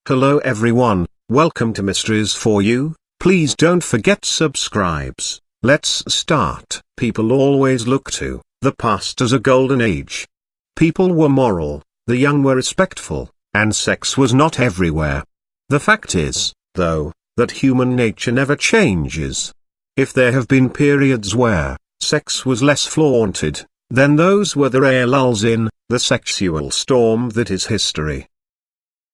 Hello everyone, welcome to Mysteries for You. Please don't forget subscribes. Let's start. People always look to the past as a golden age. People were moral, the young were respectful, and sex was not everywhere. The fact is, though, that human nature never changes. If there have been periods where sex was less flaunted, then those were the rare lulls in the sexual storm that is history.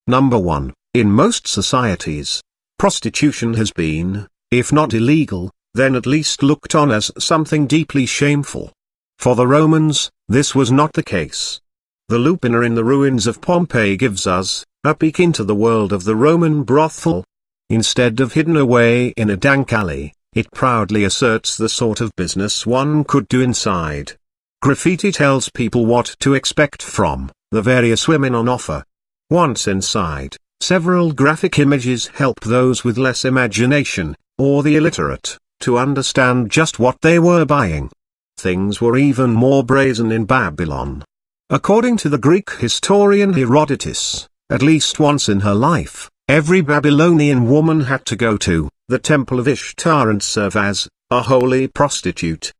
Number 1. In most societies, prostitution has been, if not illegal, then at least looked on as something deeply shameful. For the Romans, this was not the case. The lupina in the ruins of Pompeii gives us a peek into the world of the Roman brothel. Instead of hidden away in a dank alley, it proudly asserts the sort of business one could do inside. Graffiti tells people what to expect from the various women on offer. Once inside, several graphic images help those with less imagination, or the illiterate, to understand just what they were buying. Things were even more brazen in Babylon. According to the Greek historian Herodotus, at least once in her life, every Babylonian woman had to go to the temple of Ishtar and serve as a holy prostitute.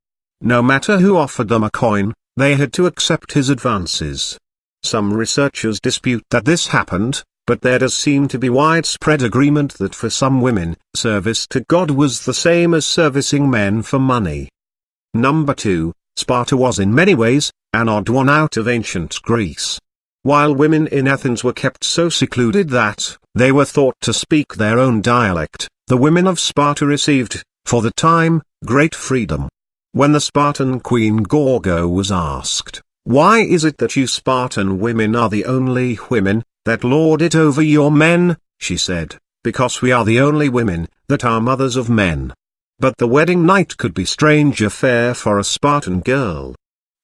No matter who offered them a coin, they had to accept his advances. Some researchers dispute that this happened, but there does seem to be widespread agreement that for some women, service to God was the same as servicing men for money. Number 2, Sparta was in many ways an odd one out of ancient Greece. While women in Athens were kept so secluded that they were thought to speak their own dialect, the women of Sparta received, for the time, great freedom. When the Spartan queen Gorgo was asked, "Why is it that you Spartan women are the only women that lord it over your men?" she said, "Because we are the only women that are mothers of men." But the wedding night could be strange affair for a Spartan girl.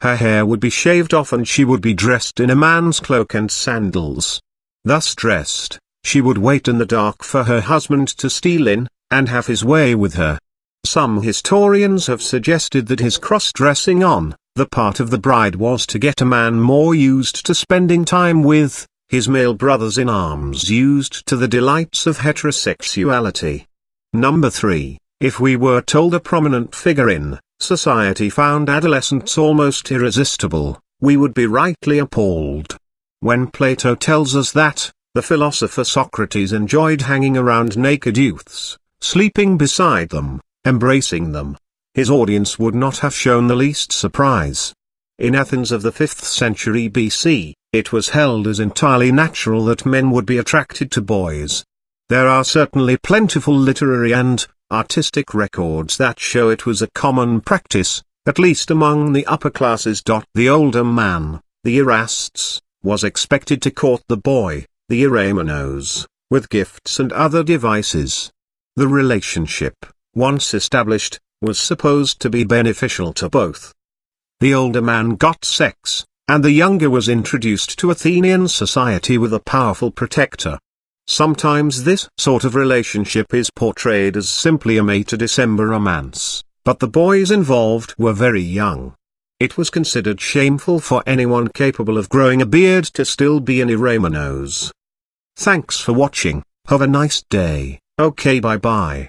Her hair would be shaved off and she would be dressed in a man's cloak and sandals. Thus dressed, she would wait in the dark for her husband to steal in, and have his way with her. Some historians have suggested that his cross-dressing on the part of the bride was to get a man more used to spending time with his male brothers in arms, used to the delights of heterosexuality. Number 3, if we were told a prominent figure in society found adolescents almost irresistible, we would be rightly appalled. When Plato tells us that the philosopher Socrates enjoyed hanging around naked youths, sleeping beside them, embracing them, his audience would not have shown the least surprise. In Athens of the 5th century BC, it was held as entirely natural that men would be attracted to boys. There are certainly plentiful literary and artistic records that show it was a common practice, at least among the upper classes. The older man, the Erastes, was expected to court the boy, the Eremenos, with gifts and other devices. The relationship, once established, was supposed to be beneficial to both. The older man got sex, and the younger was introduced to Athenian society with a powerful protector. Sometimes this sort of relationship is portrayed as simply a May to December romance, but the boys involved were very young. It was considered shameful for anyone capable of growing a beard to still be an Eremenos. Thanks for watching, have a nice day, okay, bye bye.